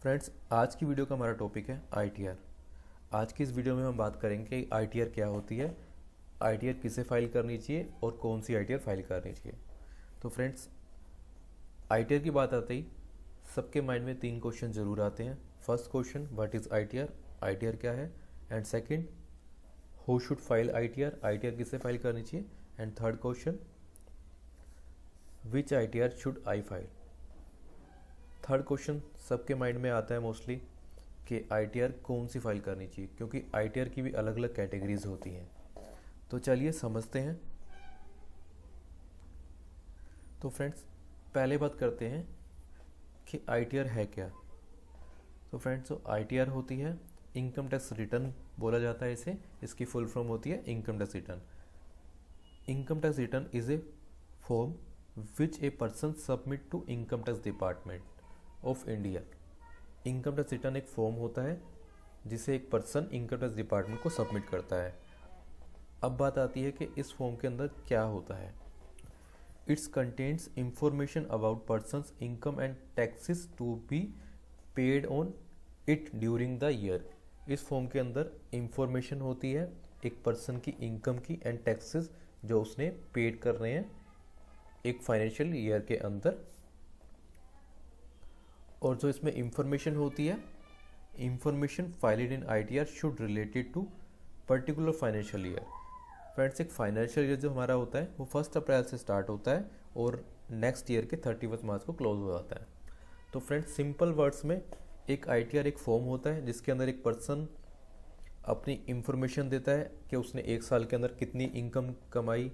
Friends, आज की video का हमारा टॉपिक है आईटीआर। आज की इस वीडियो में हम बात करेंगे कि आईटीआर क्या होती है, आईटीआर किसे फाइल करनी चाहिए और कौन सी आईटीआर फाइल करनी चाहिए। तो फ्रेंड्स, आईटीआर की बात आते ही सबके माइंड में 3 क्वेश्चन जरूर आते हैं। First question, what is ITR, ITR क्या है। And second, who should file ITR, ITR किसे फाइल करनी चाहिए। And third question, which ITR should I file. Third question सबके माइंड में आता है मोस्टली कि आईटीआर कौन सी फाइल करनी चाहिए, क्योंकि आईटीआर की भी अलग अलग कैटेगरीज होती हैं। तो चलिए समझते हैं। तो फ्रेंड्स, पहले बात करते हैं कि आईटीआर है क्या। तो फ्रेंड्स, जो आईटीआर होती है, इनकम टैक्स रिटर्न बोला जाता है इसे। इसकी फुल फॉर्म होती है income tax return. Income tax return is a form which a person submit to income tax department of India. Income tax return एक फॉर्म होता है जिसे एक पर्सन इनकम टैक्स डिपार्टमेंट को सबमिट करता है। अब बात आती है कि इस फॉर्म के अंदर क्या होता है। It's contains information about persons income and taxes to be paid on it during the year. इस फॉर्म के अंदर इंफॉर्मेशन होती है एक पर्सन की इनकम की एंड टैक्सेस जो उसने पेड कर रहे हैं एक फाइनेंशियल ईयर के अंदर। और जो इसमें इंफॉर्मेशन होती है, information filed in ITR should related to particular financial year. Friends, एक फाइनेंशियल ईयर जो हमारा होता है वो 1 अप्रैल से स्टार्ट होता है और नेक्स्ट ईयर के 31 मार्च को क्लोज हो जाता है। तो फ्रेंड्स, सिंपल वर्ड्स में एक आईटीआर एक फॉर्म होता है जिसके अंदर एक पर्सन अपनी इंफॉर्मेशन देता है कि उसने एक साल के अंदर कितनी इनकम कमाई,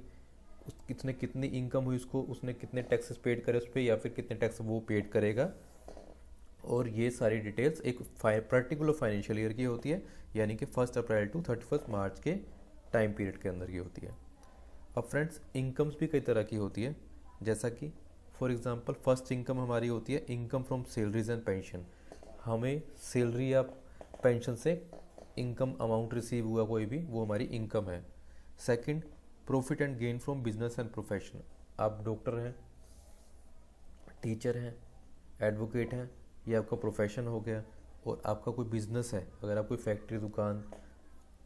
कितनी इनकम हुई, उसको उसने कितने टैक्सेस पेड करे उस पर, या फिर कितने टैक्स वो पेड करेगा। और ये सारी डिटेल्स एक पर्टिकुलर फाइनेंशियल ईयर की होती है, यानी कि 1 अप्रैल टू 31 मार्च के टाइम पीरियड के अंदर की होती है। अब फ्रेंड्स, इनकम्स भी कई तरह की होती है, जैसा कि फॉर एग्जांपल फर्स्ट इनकम हमारी होती है income from salaries and pension. हमें सैलरी या पेंशन से इनकम अमाउंट रिसीव हुआ कोई भी, वो हमारी इनकम है। Second, profit and gain from business and profession. आप डॉक्टर हैं, टीचर हैं, एडवोकेट हैं, ये आपका प्रोफेशन हो गया। और आपका कोई बिजनेस है, अगर आप कोई फैक्ट्री दुकान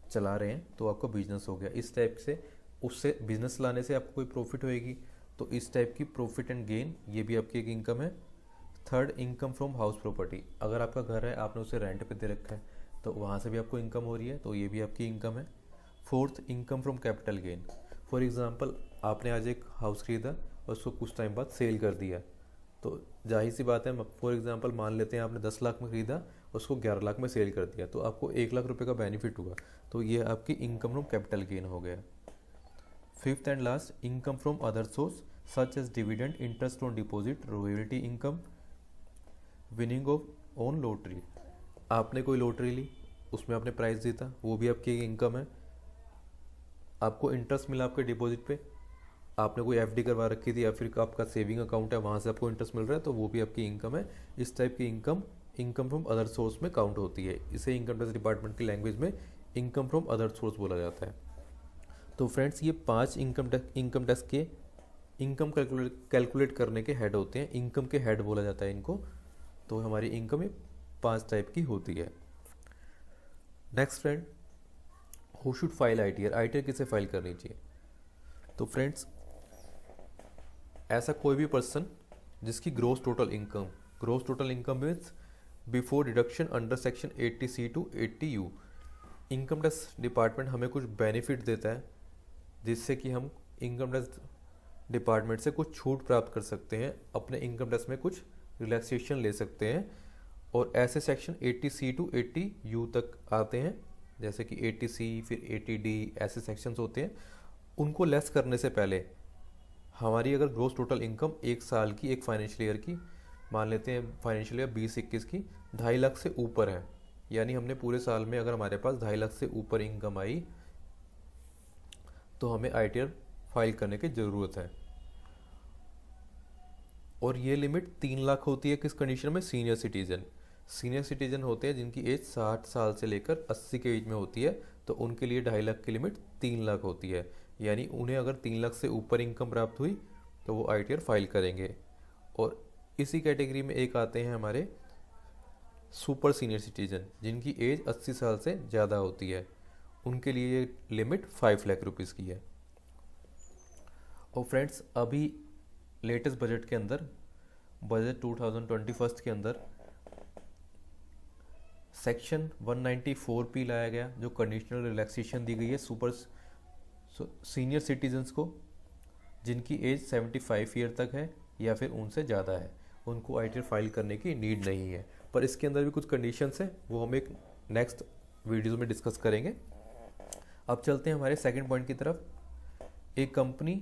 चला रहे हैं तो आपका बिजनेस हो गया। इस टाइप से उससे बिजनेस लाने से आपको कोई प्रॉफिट होएगी, तो इस टाइप की प्रॉफिट एंड गेन ये भी आपकी एक इनकम है। Third, income from house property. अगर आपका घर है, आपने उसे रेंट पे दे रखा है, तो वहाँ से भी आपको इनकम हो रही है, तो ये भी आपकी इनकम है। Fourth, income from capital gain. For example, आपने आज एक हाउस खरीदा और उसको कुछ टाइम बाद सेल कर दिया, तो जाहिर सी बात है, फॉर एग्जांपल मान लेते हैं आपने 10 लाख में ख़रीदा, उसको 11 लाख में सेल कर दिया, तो आपको 1 लाख रुपए का बेनिफिट हुआ। तो ये आपकी इनकम फ्रॉम कैपिटल गेन हो गया। Fifth and last, income from other source such as dividend, interest on deposit, royalty income, winning of on lottery. आपने कोई लॉटरी ली, उसमें आपने प्राइस जीता, वो भी आपकी एक इनकम है। आपको इंटरेस्ट मिला आपके डिपॉजिट पे, आपने कोई एफडी करवा रखी थी या फिर आपका सेविंग अकाउंट है, वहाँ से आपको इंटरेस्ट मिल रहा है, तो वो भी आपकी इनकम है। इस टाइप की इनकम फ्रॉम अदर सोर्स में काउंट होती है। इसे इनकम टैक्स डिपार्टमेंट की लैंग्वेज में इनकम फ्रॉम अदर सोर्स बोला जाता है। तो फ्रेंड्स, ये 5 इनकम टैक्स के इनकम कैलकुलेट करने के हेड होते हैं, इनकम के हेड बोला जाता है इनको। तो हमारी इनकम ये 5 टाइप की होती है। Next friend, who should file ITR, ITR किसे फाइल करनी चाहिए। तो फ्रेंड्स, ऐसा कोई भी पर्सन जिसकी gross total income means before deduction under section 80C to 80U। Income tax department हमें कुछ बेनिफिट देता है जिससे कि हम इनकम टैक्स डिपार्टमेंट से कुछ छूट प्राप्त कर सकते हैं, अपने इनकम टैक्स में कुछ रिलैक्सेशन ले सकते हैं। और ऐसे सेक्शन 80C टू 80U तक आते हैं, जैसे कि 80C फिर 80D, ऐसे सेक्शंस होते हैं। उनको लेस करने से पहले हमारी अगर ग्रोस टोटल इनकम एक साल की, एक फाइनेंशियल ईयर की, मान लेते हैं फाइनेंशियल ईयर 20-21 की 2.5 लाख से ऊपर है, यानी हमने पूरे साल में अगर हमारे पास 2.5 लाख से ऊपर इनकम आई, तो हमें आईटीआर फाइल करने की ज़रूरत है। और ये लिमिट 3 लाख होती है किस कंडीशन में, सीनियर सिटीजन होते हैं जिनकी एज 60 साल से लेकर 80 के एज में होती है, तो उनके लिए 2.5 लाख की लिमिट 3 लाख होती है। यानी उन्हें अगर 3 लाख से ऊपर इनकम प्राप्त हुई तो वो आईटीआर फाइल करेंगे। और इसी कैटेगरी में एक आते हैं हमारे सुपर सीनियर सिटीजन जिनकी एज 80 साल से ज़्यादा होती है, उनके लिए ये लिमिट 5 लाख रुपीज़ की है। और फ्रेंड्स अभी लेटेस्ट बजट के अंदर, बजट 2021 के अंदर सेक्शन 194P लाया गया, जो कंडीशनल रिलैक्सेशन दी गई है सुपर सीनियर सिटीजन्स को जिनकी एज 75 ईयर तक है या फिर उनसे ज़्यादा है, उनको आईटीआर फाइल करने की नीड नहीं है। पर इसके अंदर भी कुछ कंडीशंस हैं, वो हम एक नेक्स्ट वीडियो में डिस्कस करेंगे। अब चलते हैं हमारे सेकंड पॉइंट की तरफ। एक company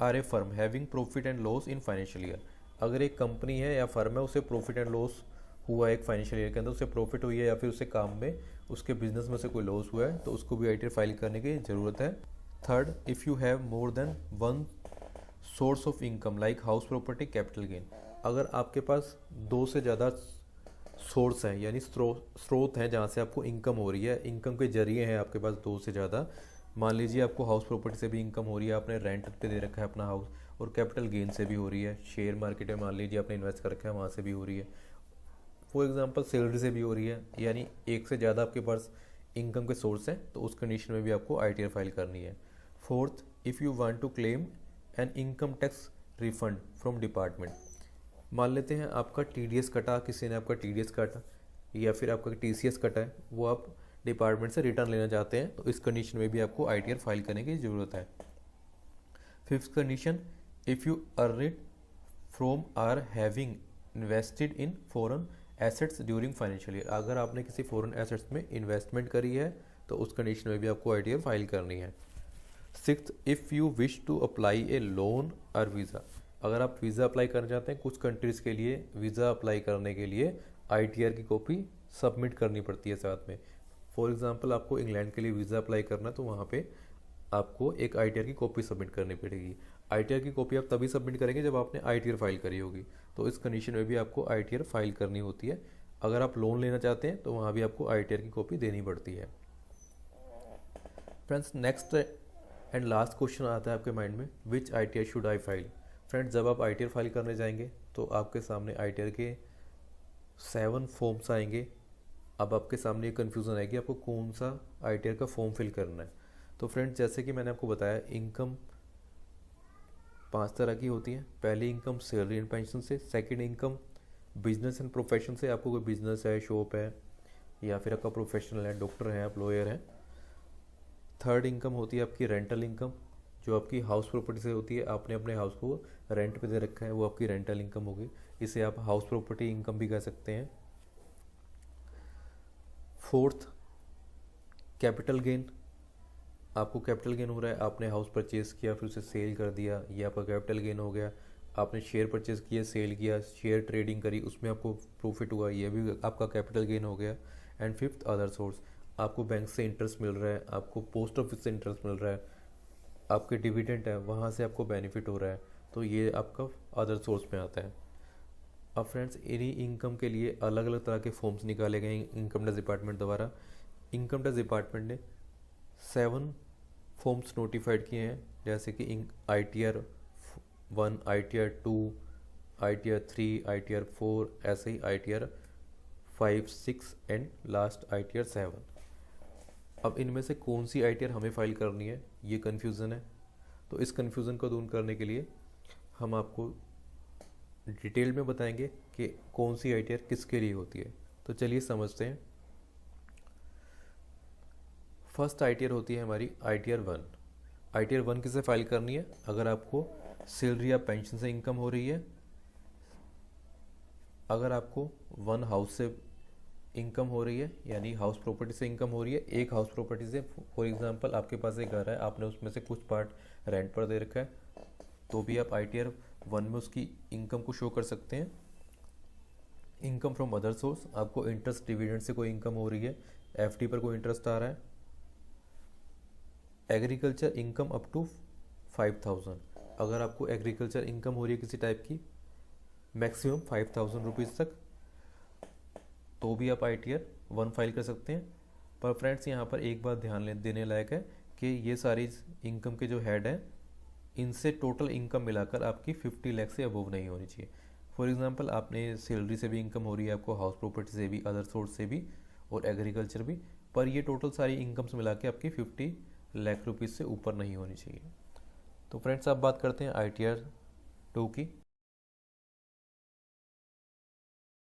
or a firm having profit and loss in financial year. अगर एक कंपनी है या फर्म है, उसे प्रॉफिट एंड लॉस हुआ एक फाइनेंशियल ईयर के अंदर, उसे प्रॉफिट हुई है या फिर उसे काम में उसके बिजनेस में से कोई लॉस हुआ है, तो उसको भी आईटीआर फाइल करने की ज़रूरत है। Third, if you have more than one source of income like house property capital gain. अगर आपके पास दो से ज़्यादा सोर्स हैं, यानी स्रोत हैं जहाँ से आपको इनकम हो रही है, इनकम के जरिए हैं आपके पास दो से ज़्यादा। मान लीजिए आपको हाउस प्रॉपर्टी से भी इनकम हो रही है, आपने रेंट पे दे रखा है अपना हाउस, और कैपिटल गेन से भी हो रही है, शेयर मार्केट में मान लीजिए आपने इन्वेस्ट कर रखा है, वहाँ से भी हो रही है, फॉर एग्जांपल सैलरी से भी हो रही है, यानी एक से ज़्यादा आपके पास इनकम के सोर्स हैं, तो उस कंडीशन में भी आपको आईटीआर फाइल करनी है। Fourth, if you want to claim an income tax refund from department. मान लेते हैं आपका टीडीएस कटा, किसी ने आपका टीडीएस काटा या फिर आपका टीसीएस कटा है, वो आप डिपार्टमेंट से रिटर्न लेना चाहते हैं, तो इस कंडीशन में भी आपको आईटीआर फाइल करने की ज़रूरत है। Fifth condition, if you earn it from or having invested in foreign assets during financial year. अगर आपने किसी फॉरेन एसेट्स में इन्वेस्टमेंट करी है, तो उस कंडीशन में भी आपको आईटीआर फाइल करनी है। Sixth, if you wish to apply a loan और वीज़ा। अगर आप वीज़ा अप्लाई करना चाहते हैं, कुछ कंट्रीज़ के लिए वीज़ा अप्लाई करने के लिए आईटीआर की कॉपी सबमिट करनी पड़ती है साथ में। फॉर एग्जांपल आपको इंग्लैंड के लिए वीज़ा अप्लाई करना, तो वहाँ पे आपको एक आईटीआर की कॉपी सबमिट करनी पड़ेगी। आईटीआर की कॉपी आप तभी सबमिट करेंगे जब आपने आईटीआर फाइल करी होगी, तो इस कंडीशन में भी आपको आईटीआर फाइल करनी होती है। अगर आप लोन लेना चाहते हैं, तो वहाँ भी आपको आईटीआर की कॉपी देनी पड़ती है। Friends next and last question आता है आपके माइंड में, which ITR should I file. Friends जब आप आईटीआर फाइल करने जाएंगे, तो आपके सामने आईटीआर के 7 फॉर्म्स आएंगे। अब आपके सामने ये कन्फ्यूज़न आएगी आपको कौन सा आईटीआर का फॉर्म फिल करना है। तो फ्रेंड्स जैसे कि मैंने आपको बताया, इनकम 5 तरह की होती है। पहली इनकम सैलरी एंड पेंशन से, second income business and profession से, आपको कोई बिजनेस है, शॉप है, या फिर आपका प्रोफेशनल है, डॉक्टर हैं आप, लॉयर हैं। थर्ड इनकम होती है आपकी रेंटल इनकम, जो आपकी हाउस प्रॉपर्टी से होती है, आपने अपने हाउस को रेंट पे दे रखा है, वो आपकी रेंटल इनकम होगी, इसे आप हाउस प्रॉपर्टी इनकम भी कह सकते हैं। Fourth, capital gain. आपको कैपिटल गेन हो रहा है, आपने हाउस परचेज किया फिर उसे सेल कर दिया, ये आपका कैपिटल गेन हो गया। आपने शेयर परचेज किया, सेल किया, शेयर ट्रेडिंग करी, उसमें आपको प्रॉफिट हुआ, ये भी आपका कैपिटल गेन हो गया। And fifth, other source. आपको बैंक से इंटरेस्ट मिल रहा है, आपको पोस्ट ऑफिस से इंटरेस्ट मिल रहा है, आपके डिविडेंड है, वहाँ से आपको बेनिफिट हो रहा है, तो ये आपका अदर सोर्स में आता है। अब फ्रेंड्स इन्हीं इनकम के लिए अलग अलग तरह के फॉर्म्स निकाले गए इनकम टैक्स डिपार्टमेंट द्वारा। इनकम टैक्स डिपार्टमेंट ने 7 फॉर्म्स नोटिफाइड किए हैं, जैसे कि ITR 1, ITR 2, ITR 3, ITR 4, ऐसे ही ITR 5, 6 एंड लास्ट ITR 7। अब इनमें से कौन सी आईटीआर हमें फाइल करनी है, ये कन्फ्यूज़न है। तो इस कन्फ्यूज़न को दूर करने के लिए हम आपको डिटेल में बताएंगे कि कौन सी आईटीआर किसके लिए होती है। तो चलिए समझते हैं। फर्स्ट आईटीआर होती है हमारी ITR 1। ITR 1 किसे फाइल करनी है? अगर आपको सैलरी या पेंशन से इनकम हो रही है, अगर आपको 1 हाउस से इनकम हो रही है, यानी हाउस प्रॉपर्टी से इनकम हो रही है, एक हाउस प्रॉपर्टी से, फॉर एग्जांपल आपके पास एक घर है, आपने उसमें से कुछ पार्ट रेंट पर दे रखा है, तो भी आप ITR 1 में उसकी इनकम को शो कर सकते हैं। इनकम फ्रॉम अदर सोर्स, आपको इंटरेस्ट डिविडेंड से कोई इनकम हो रही है, FD पर कोई इंटरेस्ट आ रहा है। एग्रीकल्चर इनकम अप टू 5000, अगर आपको एग्रीकल्चर इनकम हो रही है किसी टाइप की, मैक्सिमम 5000 रुपीज़ तक, तो भी आप ITR 1 फाइल कर सकते हैं। पर फ्रेंड्स यहाँ पर एक बात ध्यान देने लायक है कि ये सारी इनकम के जो हेड हैं, इनसे टोटल इनकम मिलाकर आपकी 50 लाख से अबव नहीं होनी चाहिए। फॉर एग्जांपल आपने सैलरी से भी इनकम हो रही है आपको, हाउस प्रॉपर्टी से भी, अदर सोर्स से भी और एग्रीकल्चर भी, पर ये टोटल सारी इनकम्स मिला के आपकी 50 लाख रुपीज़ से ऊपर नहीं होनी चाहिए। तो फ्रेंड्स अब बात करते हैं ITR 2 की।